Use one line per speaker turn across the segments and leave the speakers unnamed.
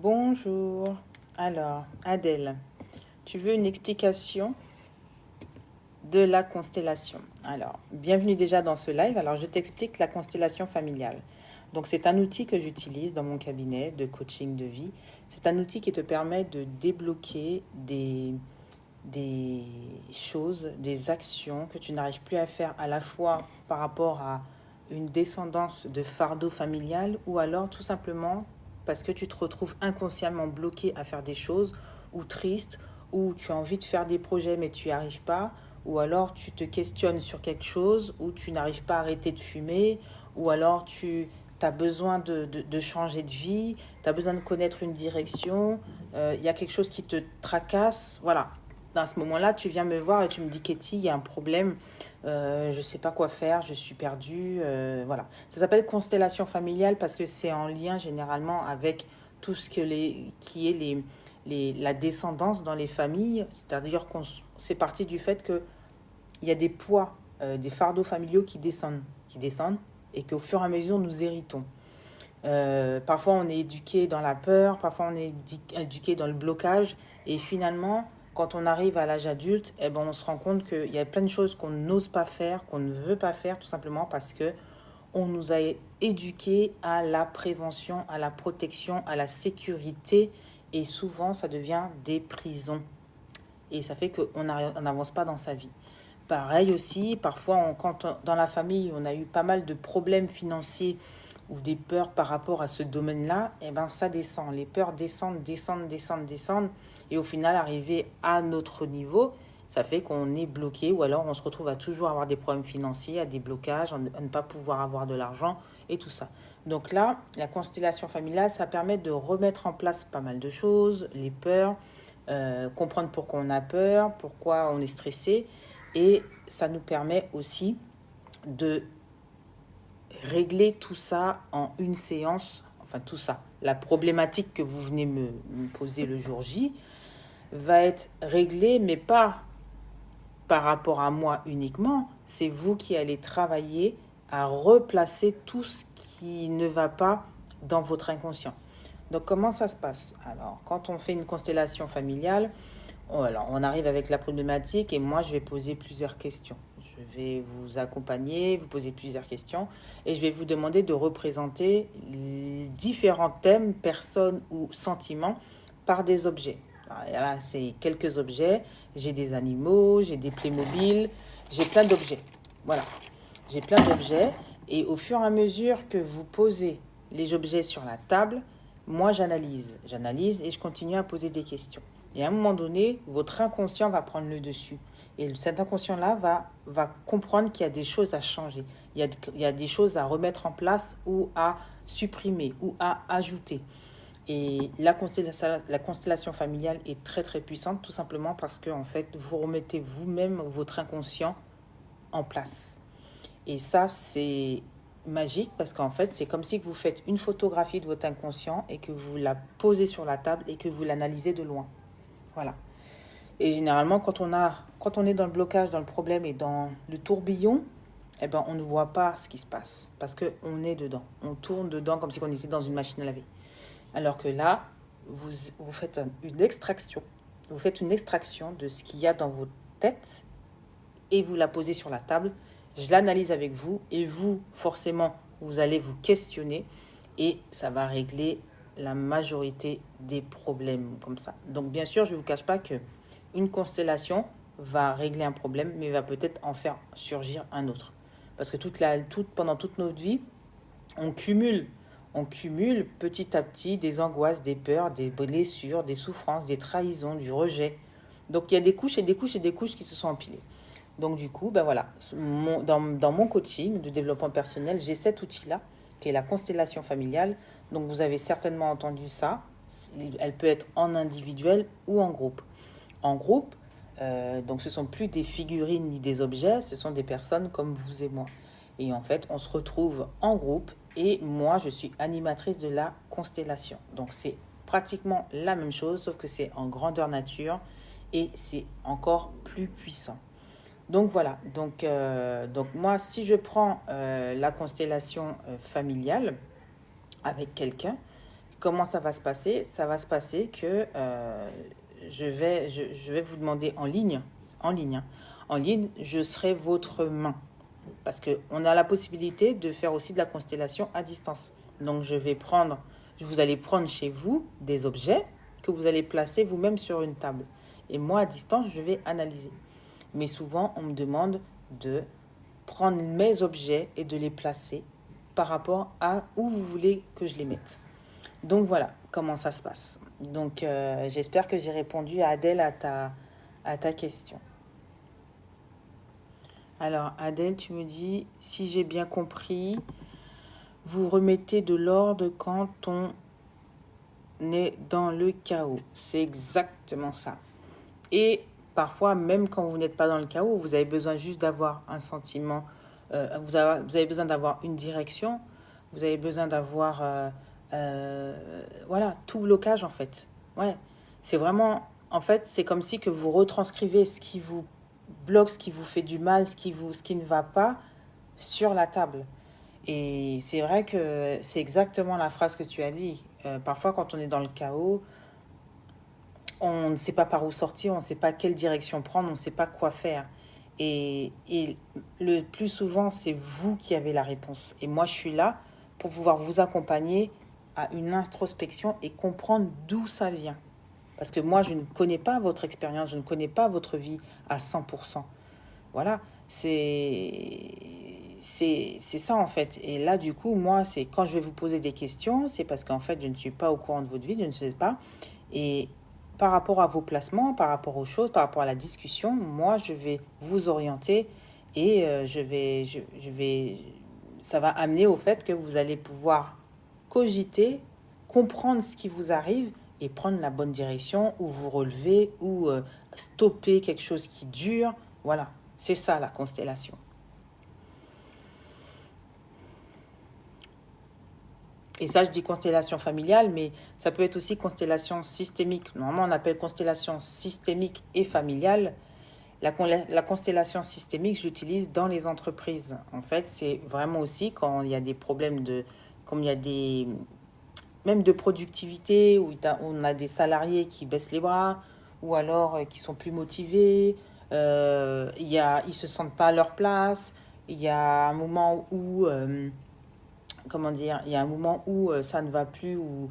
Bonjour. Alors, Adèle, tu veux une explication de la constellation. Alors, bienvenue déjà dans ce live. Alors, je t'explique la constellation familiale. Donc, c'est un outil que j'utilise dans mon cabinet de coaching de vie. C'est un outil qui te permet de débloquer des choses, des actions que tu n'arrives plus à faire à la fois par rapport à une descendance de fardeau familial ou alors tout simplement parce que tu te retrouves inconsciemment bloqué à faire des choses ou triste ou tu as envie de faire des projets mais tu n'y arrives pas ou alors tu te questionnes sur quelque chose ou tu n'arrives pas à arrêter de fumer ou alors tu as besoin de changer de vie, tu as besoin de connaître une direction, il y a quelque chose qui te tracasse, voilà. Dans ce moment-là, tu viens me voir et tu me dis, Katie, il y a un problème, je ne sais pas quoi faire, je suis perdue, voilà. Ça s'appelle constellation familiale parce que c'est en lien généralement avec tout ce que qui est la descendance dans les familles. C'est-à-dire qu'on c'est parti du fait qu'il y a des poids, des fardeaux familiaux qui descendent et qu'au fur et à mesure, nous héritons. Parfois, on est éduqué dans la peur, parfois, on est éduqué dans le blocage. Et finalement, quand on arrive à l'âge adulte, eh ben, on se rend compte qu'il y a plein de choses qu'on n'ose pas faire, qu'on ne veut pas faire, tout simplement parce que on nous a éduqués à la prévention, à la protection, à la sécurité. Et souvent, ça devient des prisons. Et ça fait qu'on n'avance pas dans sa vie. Pareil aussi, parfois, dans la famille, on a eu pas mal de problèmes financiers ou des peurs par rapport à ce domaine-là, et ben ça descend. Les peurs descendent, descendent, descendent, descendent. Et au final, arriver à notre niveau, ça fait qu'on est bloqué ou alors on se retrouve à toujours avoir des problèmes financiers, à des blocages, à ne pas pouvoir avoir de l'argent et tout ça. Donc là, la constellation familiale, ça permet de remettre en place pas mal de choses, les peurs, comprendre pourquoi on a peur, pourquoi on est stressé. Et ça nous permet aussi de régler tout ça en une séance, enfin tout ça. La problématique que vous venez me poser le jour J va être réglée, mais pas par rapport à moi uniquement. C'est vous qui allez travailler à replacer tout ce qui ne va pas dans votre inconscient. Donc comment ça se passe? Alors, quand on fait une constellation familiale, alors, on arrive avec la problématique et moi, je vais poser plusieurs questions. Je vais vous accompagner, vous poser plusieurs questions et je vais vous demander de représenter différents thèmes, personnes ou sentiments par des objets. Alors, là, c'est quelques objets. J'ai des animaux, j'ai des Playmobil, j'ai plein d'objets. Voilà, j'ai plein d'objets et au fur et à mesure que vous posez les objets sur la table, moi, j'analyse et je continue à poser des questions. Et à un moment donné, votre inconscient va prendre le dessus. Et cet inconscient-là va comprendre qu'il y a des choses à changer. Il y a des choses à remettre en place ou à supprimer ou à ajouter. Et la constellation familiale est très très puissante tout simplement parce que en fait, vous remettez vous-même votre inconscient en place. Et ça, c'est magique parce qu'en fait, c'est comme si vous faites une photographie de votre inconscient et que vous la posez sur la table et que vous l'analysez de loin. Voilà. Et généralement, quand on est dans le blocage, dans le problème et dans le tourbillon, eh ben, on ne voit pas ce qui se passe parce qu'on est dedans. On tourne dedans comme si on était dans une machine à laver. Alors que là, vous faites une extraction. Vous faites une extraction de ce qu'il y a dans votre tête et vous la posez sur la table. Je l'analyse avec vous et vous, forcément, vous allez vous questionner et ça va régler la majorité des problèmes comme ça. Donc bien sûr, je ne vous cache pas que une constellation va régler un problème, mais va peut-être en faire surgir un autre. Parce que pendant toute notre vie, on cumule, on cumule petit à petit des angoisses, des peurs, des blessures, des souffrances, des trahisons, du rejet. Donc il y a des couches et des couches et des couches qui se sont empilées. Donc du coup, ben voilà, dans mon coaching de développement personnel, j'ai cet outil-là, qui est la constellation familiale. Donc vous avez certainement entendu ça. Elle peut être en individuel ou en groupe. En groupe, donc ce sont plus des figurines ni des objets, ce sont des personnes comme vous et moi. Et en fait, on se retrouve en groupe et moi, je suis animatrice de la constellation. Donc c'est pratiquement la même chose, sauf que c'est en grandeur nature et c'est encore plus puissant. Donc voilà, donc moi, si je prends la constellation familiale avec quelqu'un, comment ça va se passer? Ça va se passer que je vais vous demander en ligne, hein. En ligne, je serai votre main. Parce qu'on a la possibilité de faire aussi de la constellation à distance. Donc, vous allez prendre chez vous des objets que vous allez placer vous-même sur une table. Et moi, à distance, je vais analyser. Mais souvent, on me demande de prendre mes objets et de les placer par rapport à où vous voulez que je les mette. Donc voilà comment ça se passe. Donc j'espère que j'ai répondu à Adèle à ta question. Alors Adèle, tu me dis, si j'ai bien compris, vous remettez de l'ordre quand on est dans le chaos. C'est exactement ça. Et parfois, même quand vous n'êtes pas dans le chaos, vous avez besoin juste d'avoir un sentiment, vous avez besoin d'avoir une direction, vous avez besoin d'avoir, voilà, tout blocage en fait. Ouais, c'est vraiment, en fait, c'est comme si que vous retranscrivez ce qui vous bloque, ce qui vous fait du mal, ce qui ne va pas sur la table. Et c'est vrai que c'est exactement la phrase que tu as dit. Parfois, quand on est dans le chaos, on ne sait pas par où sortir, on ne sait pas quelle direction prendre, on ne sait pas quoi faire. Et le plus souvent, c'est vous qui avez la réponse. Et moi, je suis là pour pouvoir vous accompagner à une introspection et comprendre d'où ça vient. Parce que moi, je ne connais pas votre expérience, je ne connais pas votre vie à 100%. Voilà, c'est ça en fait. Et là, du coup, moi, c'est quand je vais vous poser des questions, c'est parce qu'en fait, je ne suis pas au courant de votre vie, je ne sais pas. Et par rapport à vos placements, par rapport aux choses, par rapport à la discussion, moi, je vais vous orienter et ça va amener au fait que vous allez pouvoir cogiter, comprendre ce qui vous arrive et prendre la bonne direction ou vous relever ou stopper quelque chose qui dure. Voilà, c'est ça la constellation. Et ça, je dis constellation familiale, mais ça peut être aussi constellation systémique. Normalement, on appelle constellation systémique et familiale. La constellation systémique, j'utilise dans les entreprises. En fait, c'est vraiment aussi quand il y a des problèmes comme il y a des, même de productivité, où on a des salariés qui baissent les bras, ou alors qui sont plus motivés, ils se sentent pas à leur place. Il y a un moment où comment dire, il y a un moment où ça ne va plus, où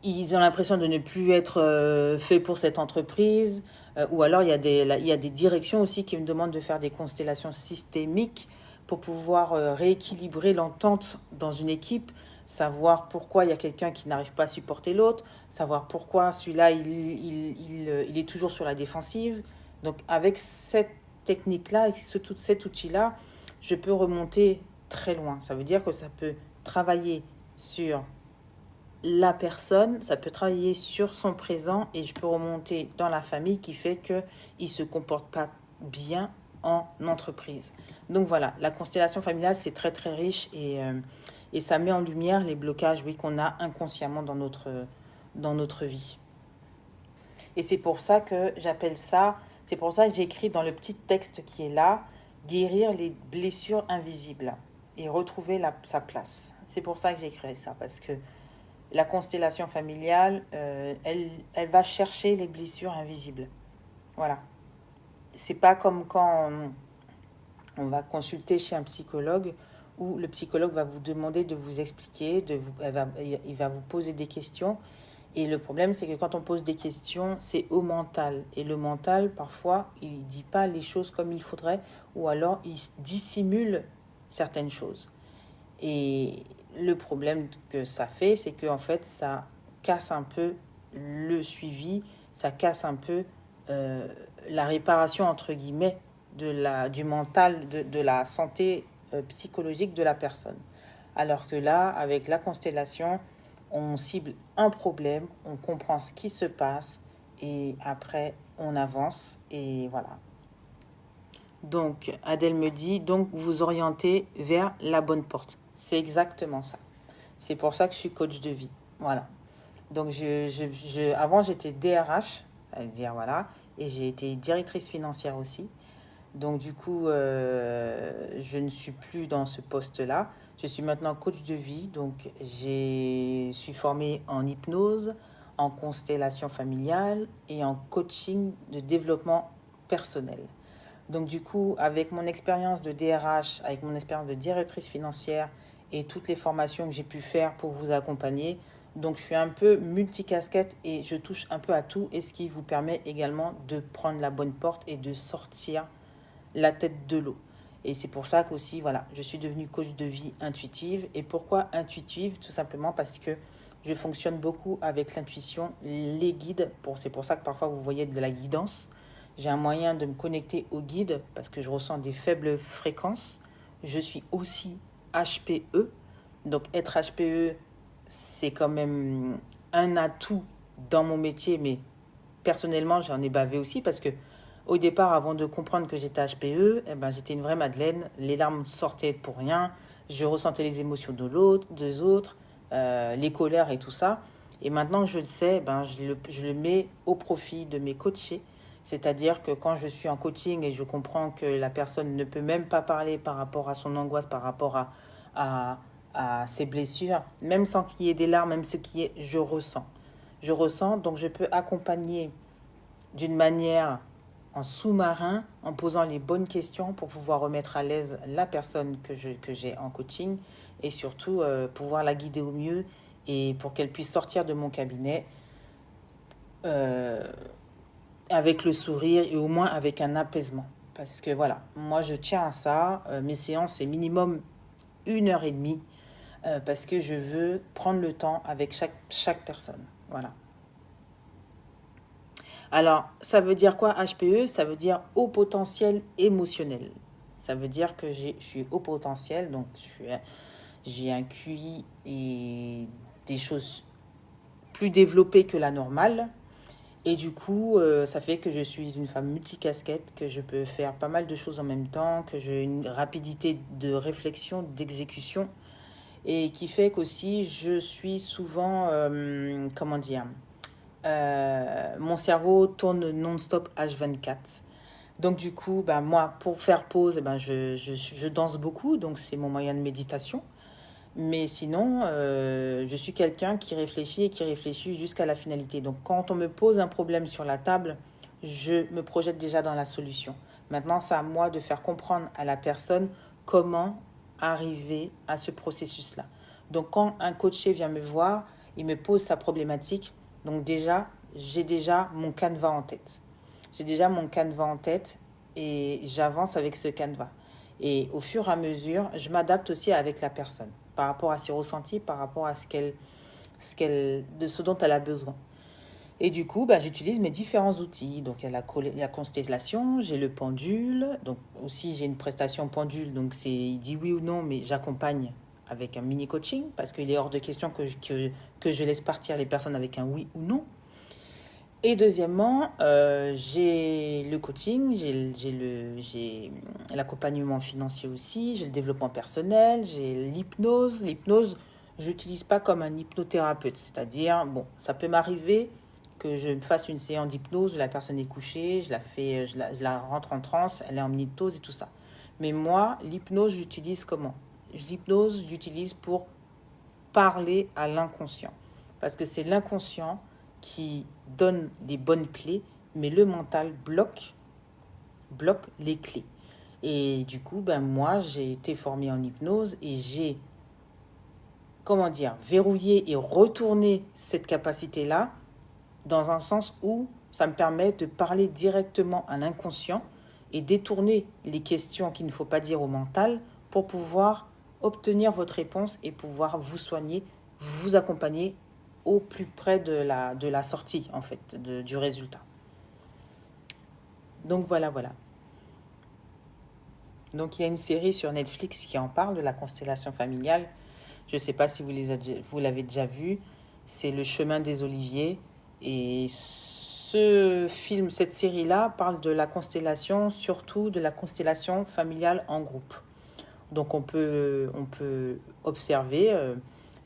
ils ont l'impression de ne plus être faits pour cette entreprise, ou alors il y a des directions aussi qui me demandent de faire des constellations systémiques pour pouvoir rééquilibrer l'entente dans une équipe, savoir pourquoi il y a quelqu'un qui n'arrive pas à supporter l'autre, savoir pourquoi celui-là, il est toujours sur la défensive. Donc avec cette technique-là, et cet outil-là, je peux remonter très loin. Ça veut dire que ça peut travailler sur la personne, ça peut travailler sur son présent et je peux remonter dans la famille qui fait qu'il ne se comporte pas bien en entreprise. Donc voilà, la constellation familiale, c'est très très riche et ça met en lumière les blocages, oui, qu'on a inconsciemment dans notre vie. Et c'est pour ça que j'appelle ça, c'est pour ça que j'ai écrit dans le petit texte qui est là, guérir les blessures invisibles et retrouver sa place. C'est pour ça que j'ai écrit ça, parce que la constellation familiale, elle va chercher les blessures invisibles. Voilà. C'est pas comme quand on va consulter chez un psychologue où le psychologue va vous demander de vous expliquer, il va vous poser des questions. Et le problème, c'est que quand on pose des questions, c'est au mental. Et le mental, parfois, il ne dit pas les choses comme il faudrait, ou alors il dissimule certaines choses. Et le problème que ça fait, c'est que en fait, ça casse un peu le suivi, ça casse un peu la réparation, entre guillemets, du mental, de la santé psychologique de la personne. Alors que là, avec la constellation, on cible un problème, on comprend ce qui se passe et après, on avance et voilà. Donc, Adèle me dit, donc vous orientez vers la bonne porte. C'est exactement ça. C'est pour ça que je suis coach de vie. Voilà. Donc, avant, j'étais DRH, à dire voilà, et j'ai été directrice financière aussi. Donc, du coup, je ne suis plus dans ce poste-là. Je suis maintenant coach de vie, donc je suis formée en hypnose, en constellation familiale et en coaching de développement personnel. Donc du coup, avec mon expérience de DRH, avec mon expérience de directrice financière et toutes les formations que j'ai pu faire pour vous accompagner, donc je suis un peu multicasquette et je touche un peu à tout, et ce qui vous permet également de prendre la bonne porte et de sortir la tête de l'eau. Et c'est pour ça qu'aussi, voilà, je suis devenue coach de vie intuitive. Et pourquoi intuitive? Tout simplement parce que je fonctionne beaucoup avec l'intuition, les guides. C'est pour ça que parfois vous voyez de la guidance. J'ai un moyen de me connecter aux guides parce que je ressens des faibles fréquences. Je suis aussi HPE. Donc être HPE, c'est quand même un atout dans mon métier, mais personnellement, j'en ai bavé aussi parce que au départ, avant de comprendre que j'étais HPE, eh ben, j'étais une vraie madeleine. Les larmes sortaient pour rien. Je ressentais les émotions de l'autre, des autres, les colères et tout ça. Et maintenant que je le sais, eh ben, je le mets au profit de mes coachés. C'est-à-dire que quand je suis en coaching et je comprends que la personne ne peut même pas parler par rapport à son angoisse, par rapport à, à ses blessures, même sans qu'il y ait des larmes, même ce qui est, je ressens. Je ressens, donc je peux accompagner d'une manière en sous-marin, en posant les bonnes questions pour pouvoir remettre à l'aise la personne que j'ai en coaching, et surtout pouvoir la guider au mieux et pour qu'elle puisse sortir de mon cabinet euh, avec le sourire et au moins avec un apaisement. Parce que voilà, moi je tiens à ça. Mes séances, c'est minimum 1 heure et demie parce que je veux prendre le temps avec chaque personne. Voilà. Alors, ça veut dire quoi HPE? Ça veut dire haut potentiel émotionnel. Ça veut dire que je suis haut potentiel, donc j'ai un QI et des choses plus développées que la normale. Et du coup, ça fait que je suis une femme multicasquette, que je peux faire pas mal de choses en même temps, que j'ai une rapidité de réflexion, d'exécution, et qui fait qu'aussi je suis souvent, comment dire, mon cerveau tourne non-stop H24. Donc du coup, ben, moi, pour faire pause, eh ben, je danse beaucoup, donc c'est mon moyen de méditation. Mais sinon, je suis quelqu'un qui réfléchit et qui réfléchit jusqu'à la finalité. Donc quand on me pose un problème sur la table, je me projette déjà dans la solution. Maintenant, c'est à moi de faire comprendre à la personne comment arriver à ce processus-là. Donc quand un coaché vient me voir, il me pose sa problématique. Donc déjà, j'ai déjà mon canevas en tête. J'ai déjà mon canevas en tête et j'avance avec ce canevas. Et au fur et à mesure, je m'adapte aussi avec la personne par rapport à ses ressentis, par rapport à de ce dont elle a besoin. Et du coup, bah, j'utilise mes différents outils. Donc, il y a la constellation, j'ai le pendule. Donc, aussi, j'ai une prestation pendule. Donc, il dit oui ou non, mais j'accompagne avec un mini coaching parce qu'il est hors de question que je laisse partir les personnes avec un oui ou non. Et deuxièmement, j'ai le coaching, j'ai l'accompagnement financier aussi, j'ai le développement personnel, j'ai l'hypnose. L'hypnose, je l'utilise pas comme un hypnothérapeute, c'est-à-dire, bon, ça peut m'arriver que je me fasse une séance d'hypnose, la personne est couchée, je la rentre en transe, elle est en hypnose et tout ça. Mais moi, l'hypnose, j'utilise comment? L'hypnose, j'utilise pour parler à l'inconscient. Parce que c'est l'inconscient qui donne les bonnes clés, mais le mental bloque les clés. Et du coup, ben moi, j'ai été formée en hypnose et j'ai, comment dire, verrouillé et retourné cette capacité-là dans un sens où ça me permet de parler directement à l'inconscient et détourner les questions qu'il ne faut pas dire au mental pour pouvoir obtenir votre réponse et pouvoir vous soigner, vous accompagner au plus près de la sortie, en fait, du résultat. Donc voilà, voilà. Donc il y a une série sur Netflix qui en parle de la constellation familiale. Je ne sais pas si vous l'avez déjà vu. C'est Le Chemin des Oliviers. Et cette série-là parle de la constellation, surtout de la constellation familiale en groupe. Donc on peut observer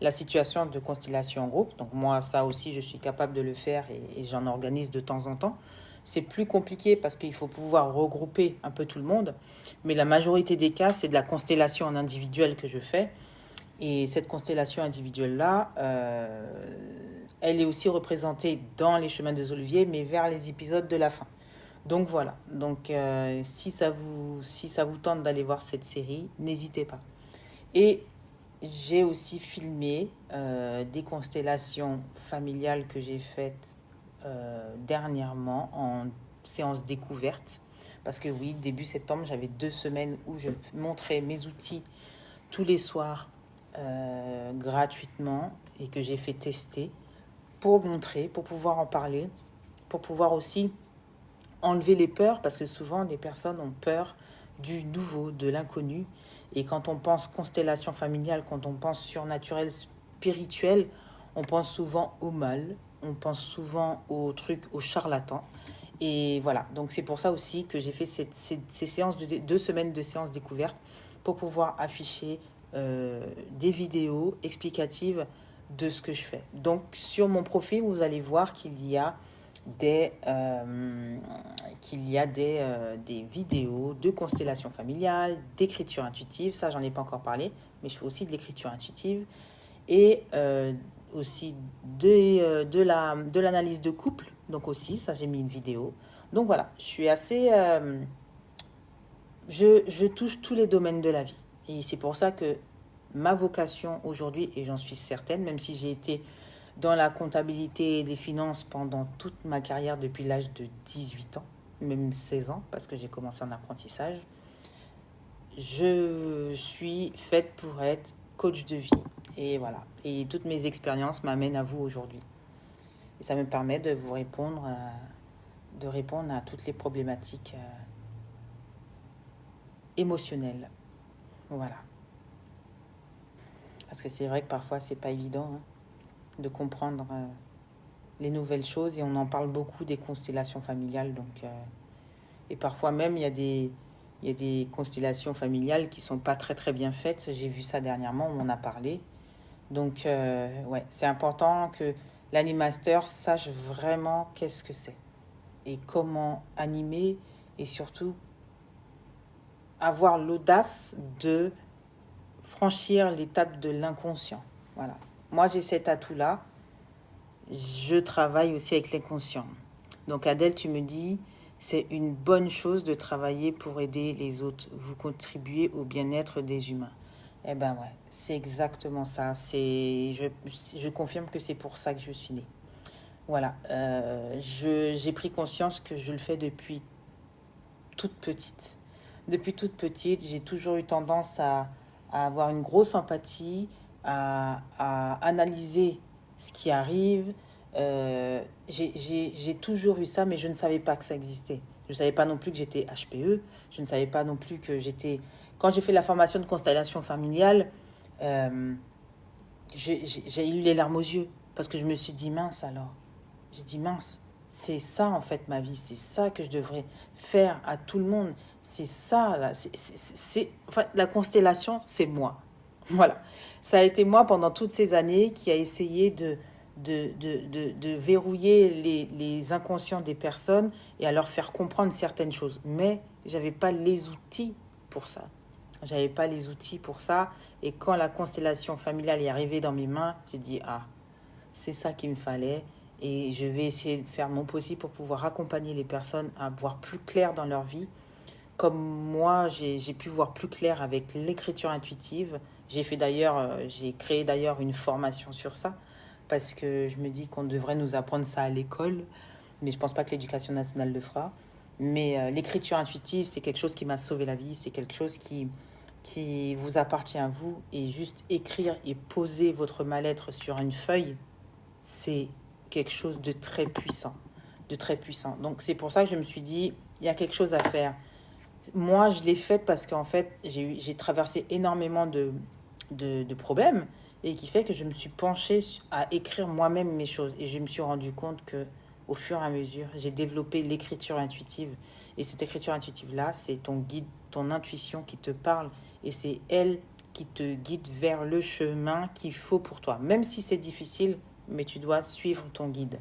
la situation de constellation en groupe. Donc moi, ça aussi, je suis capable de le faire et j'en organise de temps en temps. C'est plus compliqué parce qu'il faut pouvoir regrouper un peu tout le monde. Mais la majorité des cas, c'est de la constellation en individuel que je fais. Et cette constellation individuelle-là, elle est aussi représentée dans les chemins des Oliviers, mais vers les épisodes de la fin. Donc voilà, donc si ça vous tente d'aller voir cette série, n'hésitez pas. Et j'ai aussi filmé des constellations familiales que j'ai faites dernièrement en séance découverte. Parce que oui, début septembre, j'avais 2 semaines où je montrais mes outils tous les soirs gratuitement et que j'ai fait tester pour montrer, pour pouvoir en parler, pour pouvoir aussi enlever les peurs, parce que souvent des personnes ont peur du nouveau, de l'inconnu. Et quand on pense constellation familiale, quand on pense surnaturel, spirituel, on pense souvent au mal, on pense souvent aux trucs, aux charlatans. Et voilà, donc c'est pour ça aussi que j'ai fait ces séances de 2 semaines de séances découvertes pour pouvoir afficher des vidéos explicatives de ce que je fais. Donc sur mon profil, vous allez voir qu'il y a des vidéos de constellation familiale, d'écriture intuitive. Ça, j'en ai pas encore parlé, mais je fais aussi de l'écriture intuitive et aussi de l'analyse de couple. Donc aussi, ça, j'ai mis une vidéo. Donc voilà, je suis assez... je touche tous les domaines de la vie. Et c'est pour ça que ma vocation aujourd'hui, et j'en suis certaine, même si j'ai été dans la comptabilité et les finances pendant toute ma carrière depuis l'âge de 18 ans, même 16 ans, parce que j'ai commencé en apprentissage, je suis faite pour être coach de vie. Et voilà. Et toutes mes expériences m'amènent à vous aujourd'hui. Et ça me permet de vous répondre, à toutes les problématiques émotionnelles. Voilà. Parce que c'est vrai que parfois, c'est pas évident de comprendre les nouvelles choses et on en parle beaucoup des constellations familiales. Donc, et parfois même, il y a des constellations familiales qui sont pas très très bien faites. J'ai vu ça dernièrement, on en a parlé. Donc, ouais, c'est important que l'animateur sache vraiment qu'est-ce que c'est et comment animer et surtout avoir l'audace de franchir l'étape de l'inconscient. Voilà. Moi, j'ai cet atout-là. Je travaille aussi avec l'inconscient. Donc, Adèle, tu me dis, c'est une bonne chose de travailler pour aider les autres. Vous contribuez au bien-être des humains. Eh ben ouais, c'est exactement ça. Je confirme que c'est pour ça que je suis née. Voilà. J'ai pris conscience que je le fais depuis toute petite. Depuis toute petite, j'ai toujours eu tendance à avoir une grosse empathie, à analyser ce qui arrive. J'ai toujours eu ça, mais je ne savais pas que ça existait. Je ne savais pas non plus que j'étais HPE. Je ne savais pas non plus que j'étais... Quand j'ai fait la formation de constellation familiale, j'ai eu les larmes aux yeux. Parce que je me suis dit, mince alors. J'ai dit, mince, c'est ça en fait ma vie. C'est ça que je devrais faire à tout le monde. C'est ça, là. Enfin, la constellation, c'est moi. Voilà. Ça a été moi pendant toutes ces années qui a essayé de verrouiller les inconscients des personnes et à leur faire comprendre certaines choses. Mais j'avais pas les outils pour ça. J'avais pas les outils pour ça. Et quand la constellation familiale est arrivée dans mes mains, j'ai dit, ah, c'est ça qu'il me fallait. Et je vais essayer de faire mon possible pour pouvoir accompagner les personnes à voir plus clair dans leur vie. Comme moi, j'ai pu voir plus clair avec l'écriture intuitive. J'ai créé d'ailleurs une formation sur ça parce que je me dis qu'on devrait nous apprendre ça à l'école, mais je pense pas que l'éducation nationale le fera. Mais l'écriture intuitive, c'est quelque chose qui m'a sauvé la vie, c'est quelque chose qui vous appartient à vous. Et juste écrire et poser votre mal-être sur une feuille, c'est quelque chose de très puissant, de très puissant. Donc c'est pour ça que je me suis dit, il y a quelque chose à faire. Moi, je l'ai faite parce qu'en fait, j'ai traversé énormément de problèmes et qui fait que je me suis penchée à écrire moi-même mes choses. Et je me suis rendu compte que au fur et à mesure, j'ai développé l'écriture intuitive. Et cette écriture intuitive-là, c'est ton guide, ton intuition qui te parle. Et c'est elle qui te guide vers le chemin qu'il faut pour toi. Même si c'est difficile, mais tu dois suivre ton guide.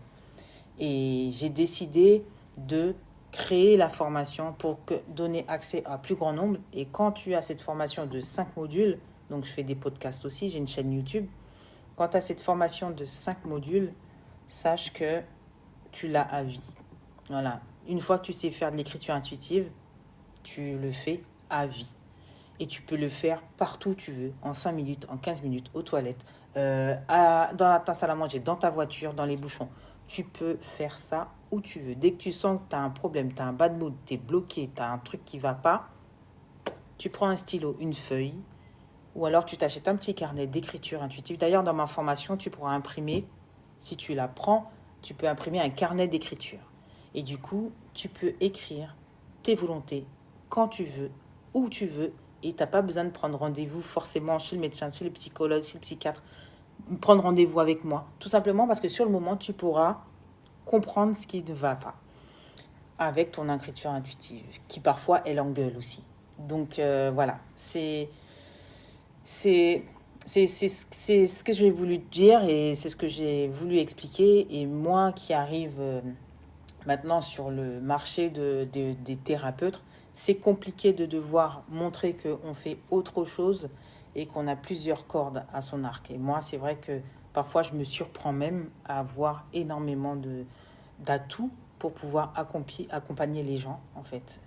Et j'ai décidé de créer la formation pour donner accès à plus grand nombre. Et quand tu as cette formation de 5 modules, Donc, je fais des podcasts aussi. J'ai une chaîne YouTube. Quant à cette formation de 5 modules, sache que tu l'as à vie. Voilà. Une fois que tu sais faire de l'écriture intuitive, tu le fais à vie. Et tu peux le faire partout où tu veux, en 5 minutes, en 15 minutes, aux toilettes, dans ta salle à manger, dans ta voiture, dans les bouchons. Tu peux faire ça où tu veux. Dès que tu sens que tu as un problème, tu as un bad mood, tu es bloqué, tu as un truc qui ne va pas, tu prends un stylo, une feuille, ou alors tu t'achètes un petit carnet d'écriture intuitive. D'ailleurs, dans ma formation, tu pourras imprimer, si tu la prends, tu peux imprimer un carnet d'écriture. Et du coup, tu peux écrire tes volontés quand tu veux, où tu veux, et tu n'as pas besoin de prendre rendez-vous forcément chez le médecin, chez le psychologue, chez le psychiatre. Prendre rendez-vous avec moi, tout simplement parce que sur le moment, tu pourras comprendre ce qui ne va pas avec ton écriture intuitive, qui parfois, elle engueule aussi. Donc voilà, c'est ce que j'ai voulu dire et c'est ce que j'ai voulu expliquer. Et moi qui arrive maintenant sur le marché des thérapeutes, c'est compliqué de devoir montrer qu'on fait autre chose et qu'on a plusieurs cordes à son arc. Et moi, c'est vrai que parfois, je me surprends même à avoir énormément d'atouts pour pouvoir accompagner les gens, en fait.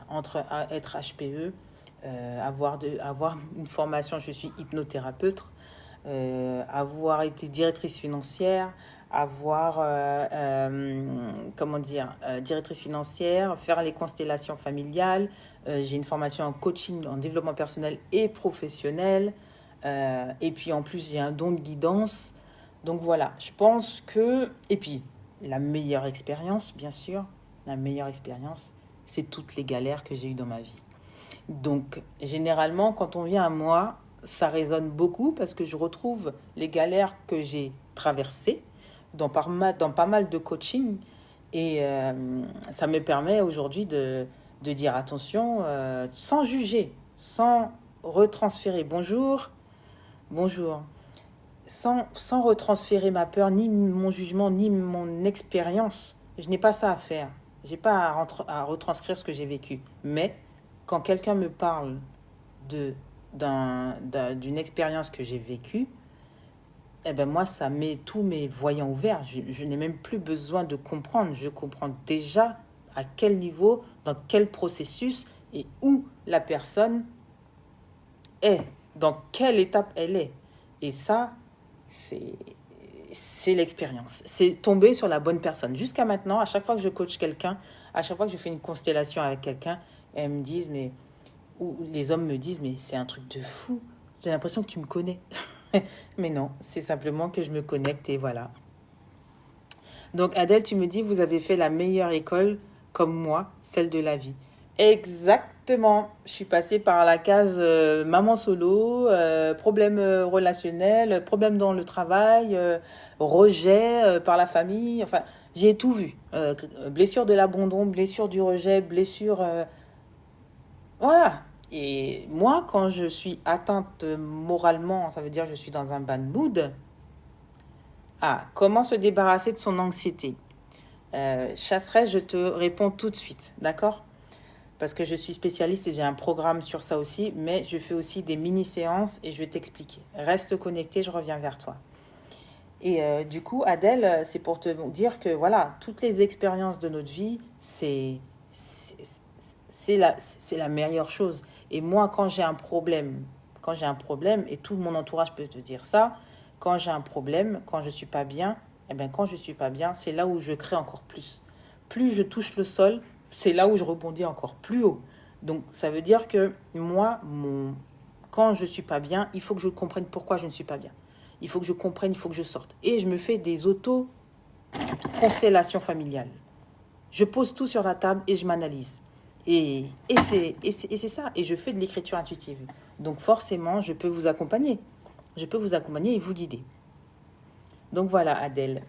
Entre être HPE, avoir une formation, je suis hypnothérapeute, avoir été directrice financière, comment dire, directrice financière, faire les constellations familiales. J'ai une formation en coaching, en développement personnel et professionnel. Et puis en plus, j'ai un don de guidance. Donc voilà, je pense que... Et puis, la meilleure expérience, bien sûr, la meilleure expérience, c'est toutes les galères que j'ai eues dans ma vie. Donc, généralement, quand on vient à moi, ça résonne beaucoup parce que je retrouve les galères que j'ai traversées dans pas mal de coaching. Et ça me permet aujourd'hui de dire attention, sans juger, sans retransférer. Bonjour, bonjour. Sans retransférer ma peur, ni mon jugement, ni mon expérience. Je n'ai pas ça à faire. Je n'ai pas à retranscrire ce que j'ai vécu. Mais quand quelqu'un me parle d'une expérience que j'ai vécue, eh ben moi, ça met tous mes voyants ouverts. Je n'ai même plus besoin de comprendre. Je comprends déjà à quel niveau, dans quel processus et où la personne est, dans quelle étape elle est. Et ça, c'est l'expérience. C'est tomber sur la bonne personne. Jusqu'à maintenant, à chaque fois que je coach quelqu'un, à chaque fois que je fais une constellation avec quelqu'un, elles me disent, mais... Ou les hommes me disent, mais c'est un truc de fou. J'ai l'impression que tu me connais. Mais non, c'est simplement que je me connecte et voilà. Donc Adèle, tu me dis, vous avez fait la meilleure école comme moi, celle de la vie. Exactement. Je suis passée par la case maman solo, problème relationnel, problème dans le travail, rejet par la famille. Enfin, j'ai tout vu. Blessure de l'abandon, blessure du rejet, blessure... voilà. Et moi, quand je suis atteinte moralement, ça veut dire que je suis dans un bad mood. Ah, comment se débarrasser de son anxiété? Chasseresse, je te réponds tout de suite, d'accord? Parce que je suis spécialiste et j'ai un programme sur ça aussi, mais je fais aussi des mini-séances et je vais t'expliquer. Reste connecté, je reviens vers toi. Et du coup, Adèle, c'est pour te dire que voilà, toutes les expériences de notre vie, c'est la meilleure chose. Et moi, quand j'ai un problème, et tout mon entourage peut te dire ça, quand j'ai un problème, quand je suis pas bien, eh bien, quand je suis pas bien, c'est là où je crée encore plus. Plus je touche le sol, c'est là où je rebondis encore plus haut. Donc, ça veut dire que moi, quand je suis pas bien, il faut que je comprenne pourquoi je ne suis pas bien. Il faut que je comprenne, il faut que je sorte. Et je me fais des auto-constellations familiales. Je pose tout sur la table et je m'analyse. Et c'est ça. Et je fais de l'écriture intuitive. Donc forcément, je peux vous accompagner. Je peux vous accompagner et vous guider. Donc voilà, Adèle.